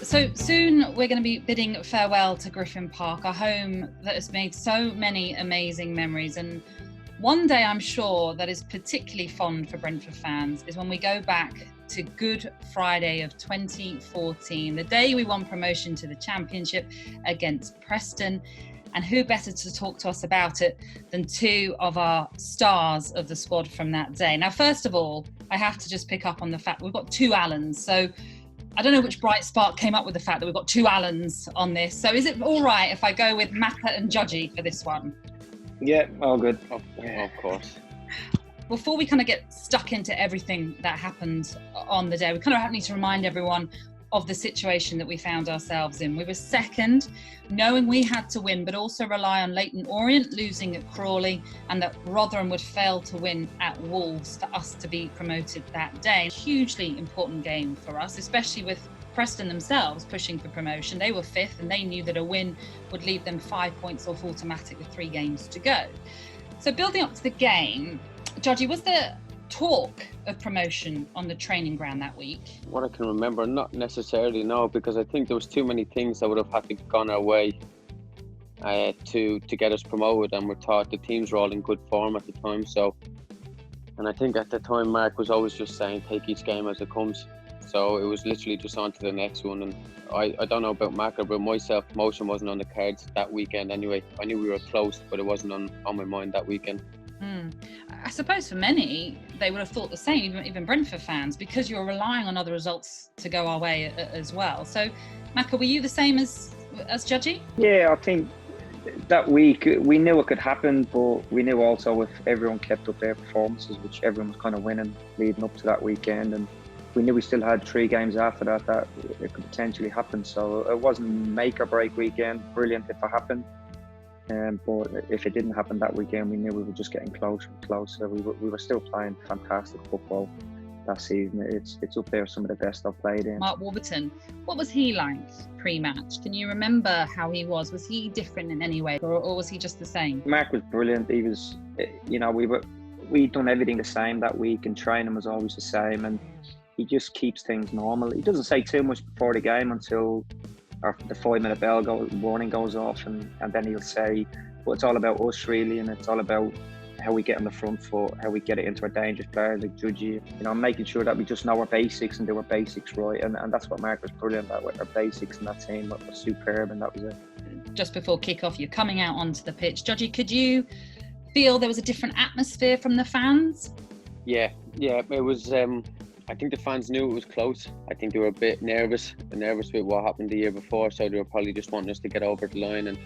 So soon we're going to be bidding farewell to Griffin Park, a home that has made so many amazing memories. And one day I'm sure that is particularly fond for Brentford fans is when we go back to Good Friday of 2014, the day we won promotion to the Championship against Preston. And who better to talk to us about it than two of our stars of the squad from that day. Now, first of all, I have to just pick up on the fact we've got two Allens. So I don't know which bright spark came up with the fact that we've got two Allens on this. So is it all right if I go with Macca and Judgy for this one? Yeah, all good. Of course. Before we kind of get stuck into everything that happened on the day, we kind of need to remind everyone of the situation that we found ourselves in. We were second, knowing we had to win, but also rely on Leyton Orient losing at Crawley and that Rotherham would fail to win at Wolves for us to be promoted that day. Hugely important game for us, especially with Preston themselves pushing for promotion. They were fifth and they knew that a win would leave them 5 points off automatic with 3 games to go. So building up to the game, Judgy, was there talk of promotion on the training ground that week? What I can remember, not necessarily, no, because I think there was too many things that would have had to gone our way to get us promoted, and we're taught the teams were all in good form at the time. So, and I think at the time Mark was always just saying take each game as it comes. So it was literally just on to the next one. And I don't know about Macca, but myself, promotion wasn't on the cards that weekend anyway. I knew we were close, but it wasn't on my mind that weekend. I suppose for many, they would have thought the same, even Brentford fans, because you're relying on other results to go our way as well. So, Macca, were you the same as Judgy? Yeah, I think that week we knew it could happen, but we knew also if everyone kept up their performances, which everyone was kind of winning leading up to that weekend, and we knew we still had 3 games after that it could potentially happen. So it wasn't make or break weekend, brilliant if it happened. But if it didn't happen that weekend, we knew we were just getting closer and closer. We were still playing fantastic football that season. It's up there, some of the best I've played in. Mark Warburton, what was he like pre-match? Can you remember how he was? Was he different in any way, or was he just the same? Mark was brilliant. He was, we'd done everything the same that week, and training was always the same. And he just keeps things normal. He doesn't say too much before the game until the 5-minute bell warning goes off, and then he'll say, well, it's all about us really, and it's all about how we get on the front foot, how we get it into our dangerous players like Judgy, making sure that we just know our basics and do our basics right, and that's what Mark was brilliant at. Our basics in that team was superb, and that was it. Just before kick-off, you're coming out onto the pitch. Judgy, could you feel there was a different atmosphere from the fans? Yeah, it was. I think the fans knew it was close. I think they were a bit nervous with what happened the year before, so they were probably just wanting us to get over the line. And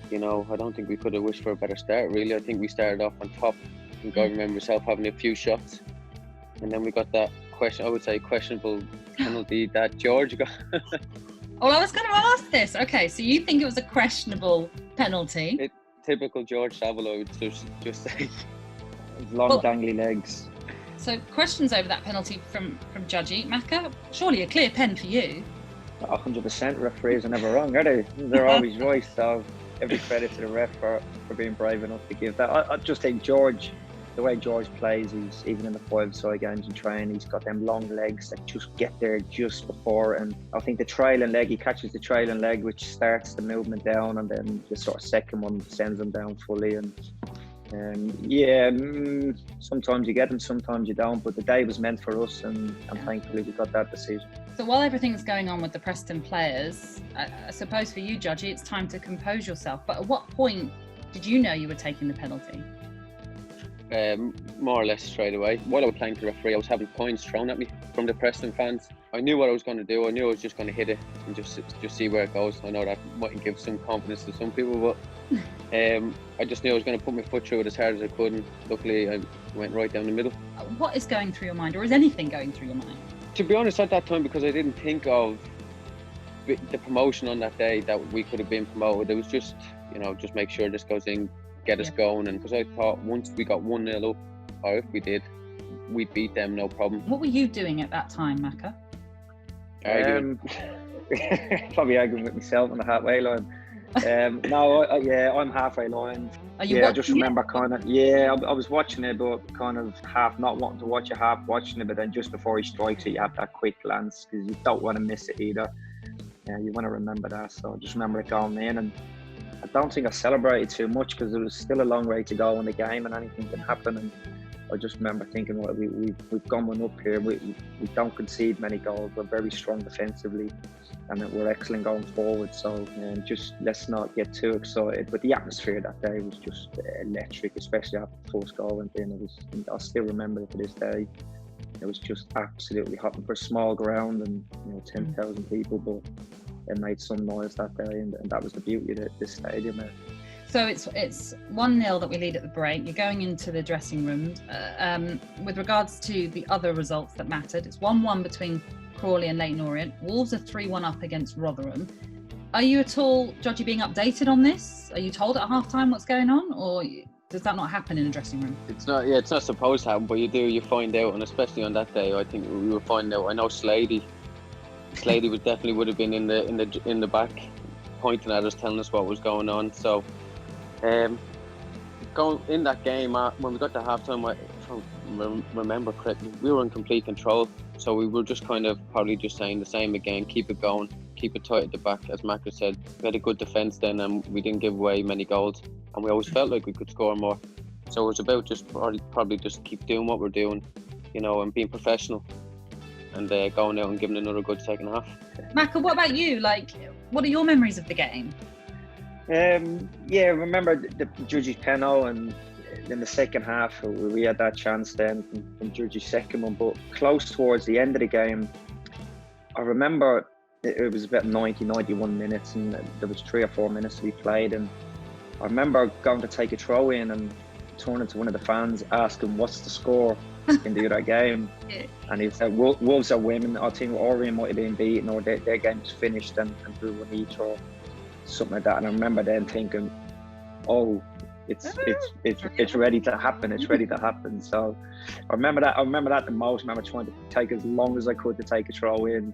I don't think we could have wished for a better start, really. I think we started off on top. I think I remember myself having a few shots, and then we got that questionable penalty that George got. Well, I was going to ask this. Okay, so you think it was a questionable penalty? Typical George Savile, I would just say. Long dangly legs. So questions over that penalty from Judgy. Macca, surely a clear pen for you. 100%. Referees are never wrong, are they? They're always right. So every credit to the ref for being brave enough to give that. I just think George, the way George plays, he's even in the 5-side games and training, he's got them long legs that just get there just before. And I think the trailing leg, he catches the trailing leg, which starts the movement down, and then the sort of second one sends him down fully. And sometimes you get them, sometimes you don't, but the day was meant for us, and thankfully we got that decision. So while everything's going on with the Preston players, I suppose for you, Judgy, it's time to compose yourself. But at what point did you know you were taking the penalty? More or less straight away. While I was playing to the referee, I was having coins thrown at me from the Preston fans. I knew what I was going to do. I knew I was just going to hit it and just see where it goes. I know that mightn't give some confidence to some people, but I just knew I was going to put my foot through it as hard as I could, and luckily I went right down the middle. What is going through your mind, or is anything going through your mind? To be honest, at that time, because I didn't think of the promotion on that day, that we could have been promoted. It was just, just make sure this goes in, get us going. And because I thought once we got 1-0 up, or if we did, we'd beat them, no problem. What were you doing at that time, Macca? Probably arguing with myself on the halfway line. I'm halfway line. I just remember I was watching it, but kind of half not wanting to watch it, half watching it, but then just before he strikes it, you have that quick glance because you don't want to miss it either. you want to remember that. So I just remember it going in, and I don't think I celebrated too much because there was still a long way to go in the game and anything can happen. And I just remember thinking, well, we've gone one up here. We don't concede many goals. We're very strong defensively, and we're excellent going forward. So just let's not get too excited. But the atmosphere that day was just electric, especially after the first goal went in. I still remember it to this day. It was just absolutely hot for a small ground and 10,000 people, but it made some noise that day, and that was the beauty of this stadium. So it's 1-0 that we lead at the break. You're going into the dressing room. With regards to the other results that mattered, it's 1-1 between Crawley and Leyton Orient. Wolves are 3-1 up against Rotherham. Are you at all, Judgy, being updated on this? Are you told at half-time what's going on, or does that not happen in a dressing room? It's not supposed to happen, but you find out, and especially on that day, I think we were finding out. I know Slady would have been in the back, pointing at us, telling us what was going on. So, going in that game, when we got to halftime, if I remember correctly, we were in complete control. So we were just kind of probably just saying the same again: keep it going, keep it tight at the back. As Macca said, we had a good defence then, and we didn't give away many goals, and we always felt like we could score more. So it was about just probably just keep doing what we're doing, and being professional, and going out and giving another good second half. Macca, what about you? What are your memories of the game? I remember the Judgy's penalty, and in the second half we had that chance then from Judgy's second one, but close towards the end of the game, I remember it was about 91 minutes, and there was 3 or 4 minutes to be played, and I remember going to take a throw in and turning to one of the fans asking what's the score in the other game. And he said Wolves are winning. I think Orient might have been beaten, or their game was finished and drew 1 each or something like that. And I remember then thinking, oh, it's ready to happen. It's ready to happen. So I remember that the most. I remember trying to take as long as I could to take a throw in.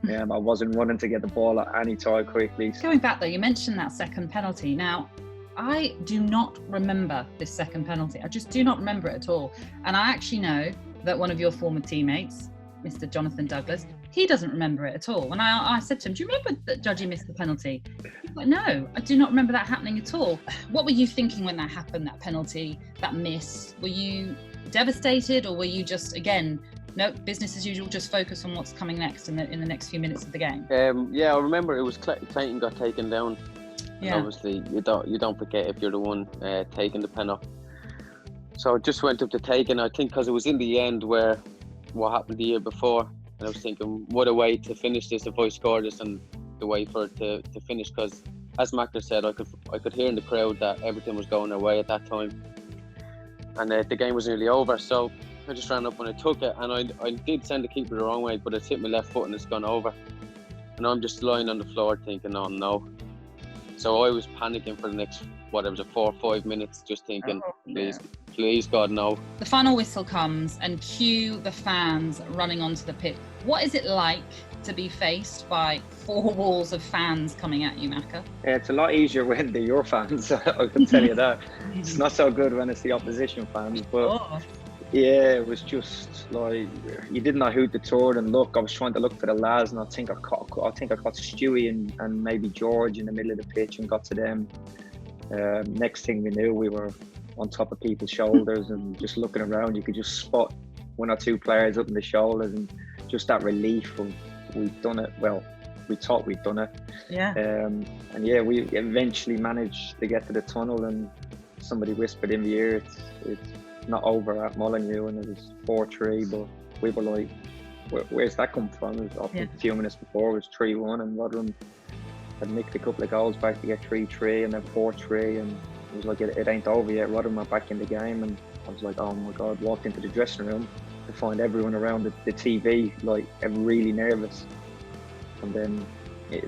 I wasn't running to get the ball at any time quickly. Going back though, you mentioned that second penalty. Now, I do not remember this second penalty. I just do not remember it at all. And I actually know that one of your former teammates, Mr. Jonathan Douglas, he doesn't remember it at all. When I said to him, do you remember that Judgy missed the penalty? He's like, no, I do not remember that happening at all. What were you thinking when that happened, that penalty, that miss? Were you devastated, or were you just, again, no, business as usual, just focus on what's coming next in the next few minutes of the game? I remember it was Clayton got taken down. Yeah. Obviously, you don't forget if you're the one taking the pen up. So I just went up to take, and I think because it was in the end where what happened the year before, and I was thinking, what a way to finish this if I score this, and the way for it to finish. Because as Macca said, I could hear in the crowd that everything was going away at that time, and the game was nearly over. So I just ran up and I took it, and I did send the keeper the wrong way, but it's hit my left foot and it's gone over, and I'm just lying on the floor thinking, oh no. So I was panicking for the next, 4 or 5 minutes, just thinking, please God, no. The final whistle comes and cue the fans running onto the pitch. What is it like to be faced by 4 walls of fans coming at you, Macca? It's a lot easier when they're your fans, I can tell you that. It's not so good when it's the opposition fans, but yeah, it was just like, you didn't know who to turn and look. I was trying to look for the lads, and I think I caught Stewie and maybe George in the middle of the pitch and got to them. Next thing we knew, we were on top of people's shoulders, and just looking around, you could just spot 1 or 2 players up in the shoulders, and just that relief of we've done it. Well, we thought we'd done it. Yeah. And yeah, we eventually managed to get to the tunnel, and somebody whispered in the ear, it's not over at Molineux, and it was 4-3, but we were like, where's that come from? It was a few minutes before, it was 3-1, and Rotherham had nicked a couple of goals back to get 3-3 and then 4-3, and it was like, it ain't over yet. Rotherham are back in the game, and I was like, oh my God, walked into the dressing room to find everyone around the TV, like, really nervous. And then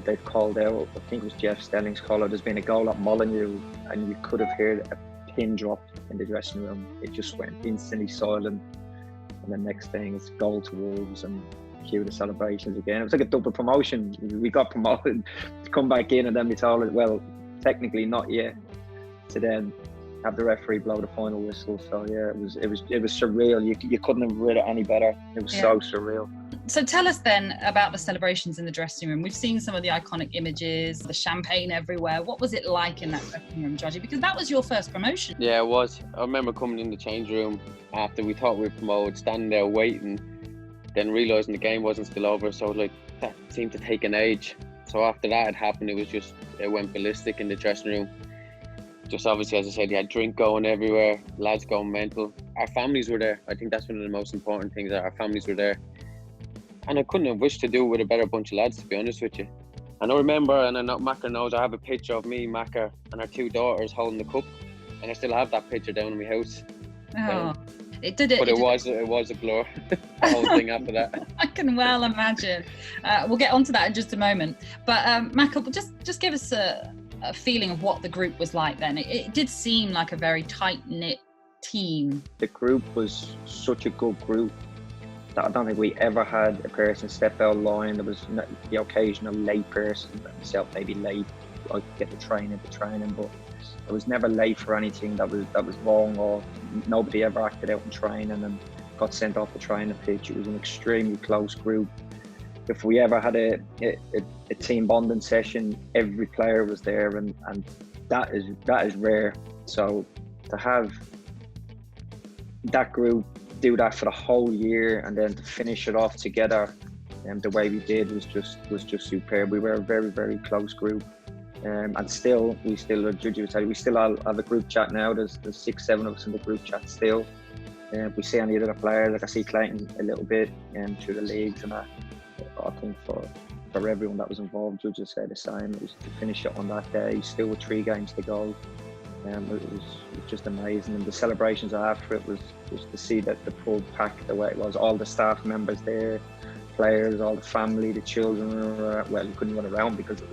they've called out, I think it was Jeff Stelling's call out, there's been a goal at Molineux, and you could have heard a pin drop in the dressing room. It just went instantly silent, and the next thing is goal to Wolves and cue the celebrations again. It was like a double promotion. We got promoted to come back in, and then we told it, well, technically not yet, to then have the referee blow the final whistle. So yeah, it was surreal. You couldn't have read it any better. It was so surreal. So tell us then about the celebrations in the dressing room. We've seen some of the iconic images, the champagne everywhere. What was it like in that dressing room, Georgie? Because that was your first promotion. Yeah, it was. I remember coming in the change room after we thought we were promoted, standing there waiting, then realising the game wasn't still over. So like that seemed to take an age. So after that had happened, it went ballistic in the dressing room. Just obviously, as I said, you had drink going everywhere, lads going mental. Our families were there. I think that's one of the most important things, that our families were there. And I couldn't have wished to do it with a better bunch of lads, to be honest with you. And I remember, and I know Macca knows, I have a picture of me, Macca, and our 2 daughters holding the cup. And I still have that picture down in my house. Oh, But it was a blur, the whole thing after that. I can well imagine. We'll get onto that in just a moment. But Macca, just give us a feeling of what the group was like then. It did seem like a very tight-knit team. The group was such a good group that I don't think we ever had a person step out of line. There was the occasional late person, myself maybe late, I get the training, but I was never late for anything that was wrong, or nobody ever acted out in training and got sent off the training pitch. It was an extremely close group. If we ever had a team bonding session, every player was there, and that is rare. So to have that group do that for the whole year and then to finish it off together the way we did was just superb. We were a very, very close group, and we still have a group chat now. There's 6-7 of us in the group chat still. We see any other players, like I see Clayton a little bit through the leagues, and I think for everyone that was involved, Judge would say the same. It was to finish it on that day, still with 3 games to go. It was just amazing, and the celebrations after it was to see that the pub packed the way it was, all the staff members there, players, all the family, the children. Well, you couldn't run around because it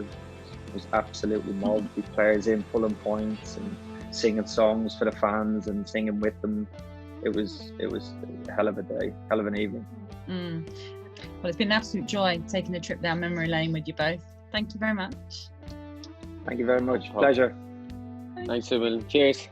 was absolutely mobbed with players in pulling points and singing songs for the fans and singing with them. It was a hell of a day, hell of an evening. Well, it's been an absolute joy taking a trip down memory lane with you both. Thank you very much. Thank you very much. Pleasure. Thanks, Emil. Cheers.